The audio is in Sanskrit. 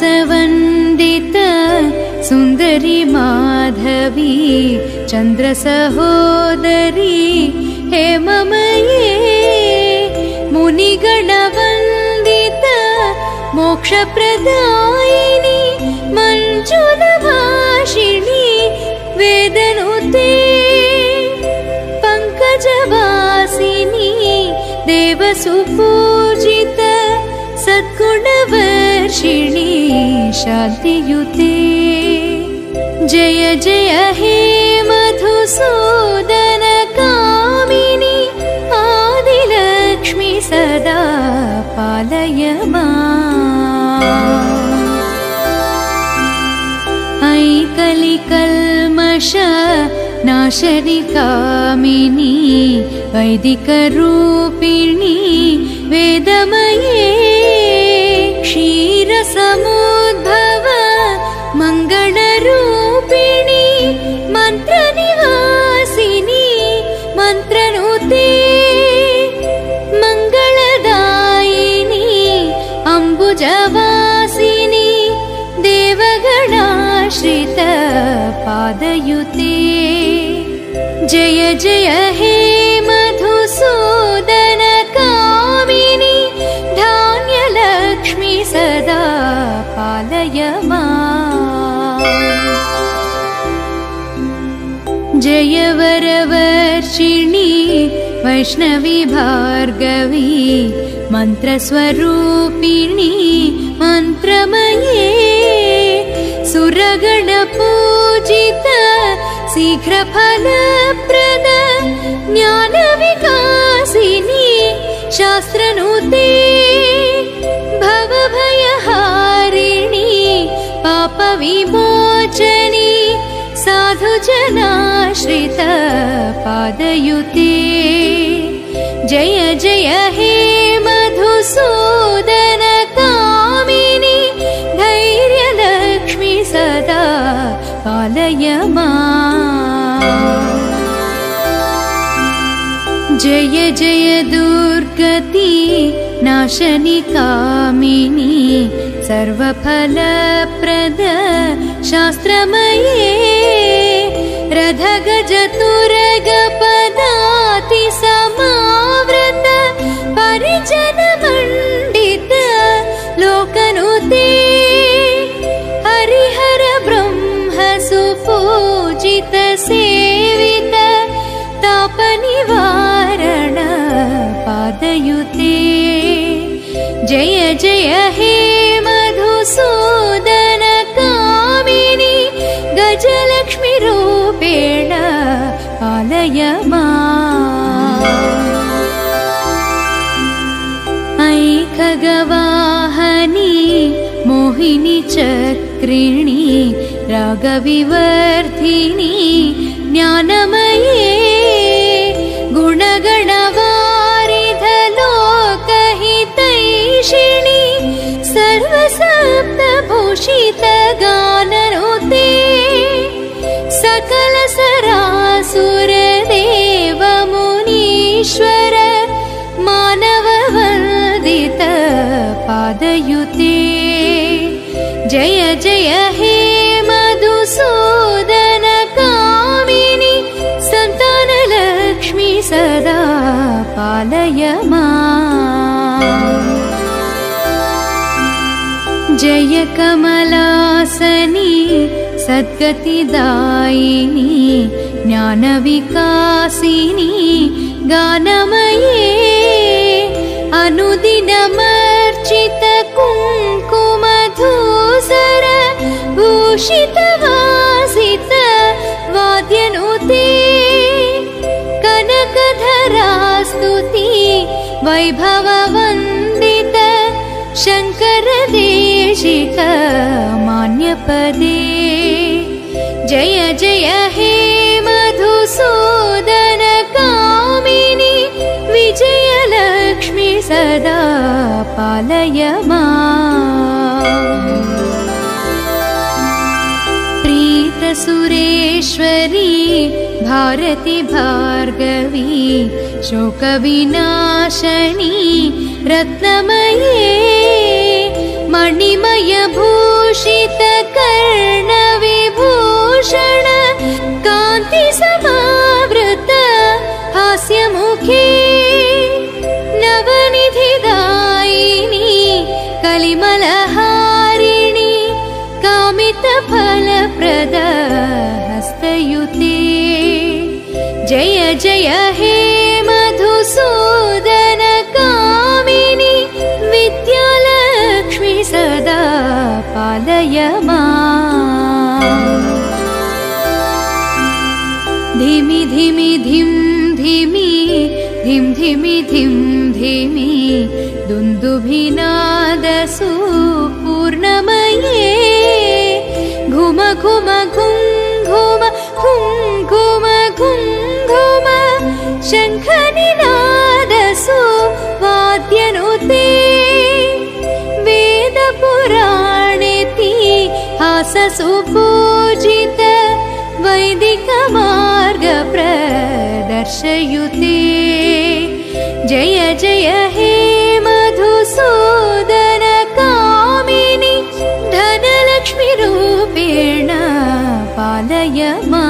मनसवन्दित सुन्दरी माधवी चन्द्रसहोदरी हेममये मुनिगणवन्दित मोक्षप्रदायिनी मञ्जुलभाषिणी वेदनुते पङ्कजवासिनी देवसुपूजित सद्गुणवर्षिणी शान्तियुते जय जय हे मधुसूदन कामिनी आदिलक्ष्मी सदा पालय माम्। ऐ कलिकल्मष नाशनि कामिनी वैदिकरूपिणी वेदमये क्षीरसमुद्भव मङ्गलरूपिणी मन्त्रनिवासिनी मन्त्रनुते मङ्गलदायिनी अम्बुजवासिनी देवगणाश्रित पादयुते जय जय हे मधुसूदन कामिनी धान्यलक्ष्मी सदा पालय माम्। जय वरवर्षिणी वैष्णवी भार्गवी मन्त्रस्वरूपिणी मन्त्रमये सुरगणपूजित शीघ्रफलप्रद ज्ञानविकासिनी शास्त्रनुते भवभयहारिणी पापविमोचनी साधुजनाश्रित पादयुते जय जय हे मधुसूदन कामिनी धैर्यलक्ष्मी सदा पालय माम्। जय जय दुर्गति नाशनि कामिनी सर्वफलप्रद शास्त्रमये रथगजतुरगपदाति समावृत परिजनमण्डित लोकनुते हरिहर ब्रह्म सुपूजित सेवित तापनिवारण पादयुते जय जय हे मधुसूदन कामिनी गजलक्ष्मी रूपेण पालय माम्। ऐ खगवाहनी मोहिनी चक्रिणी रागविवर्धिनी ज्ञानमये गुणगणवारिध लोकहितैषिणी सर्वसप्तभूषित गाननुते सकल सरासुर देव मुनीश्वर मानववन्दित पादयुते जय जय हे मधुसूदन कामिनी सन्तानलक्ष्मी सदा पालय माम्। जय कमलासनी सद्गतिदायिनी ज्ञानविकासिनी गानमये अनुदिनमर्चित कुङ्कुमधूसर भूषितवासित वाद्यनुते कनकधरास्तुति वैभववन्दित शङ्करदेशिक मान्यपदे जय जय हे मधुसूदन कामिनी विजयलक्ष्मी सदा पालय माम्। प्रीतसुरेश्वरी भारती भार्गवी शोकविनाशनी रत्नमये मणिमयभूषित कर्णविभूषण कान्ति समावृत हास्यमुखे नवनिधिदायिनी कलिमलहारिणी कामितफलप्रद हस्तयुते जय जय हे मधुसूदन कामिनी विद्यालक्ष्मी सदा पालय माम् धिमि धिमि धिं धिमि धिं धिमि धिं धिमि दुन्दुभिनादसु पूर्णमये घुम घुम घुं घुम घुं घुम घुं घुम शङ्खनिनादसु वाद्यनुते वेदपुराणेतिहाससु पूजित वैदिकमार्गप्रदर्शयुते जय जय हे मधुसूदन कामिनी धनलक्ष्मीरूपेण पालय माम्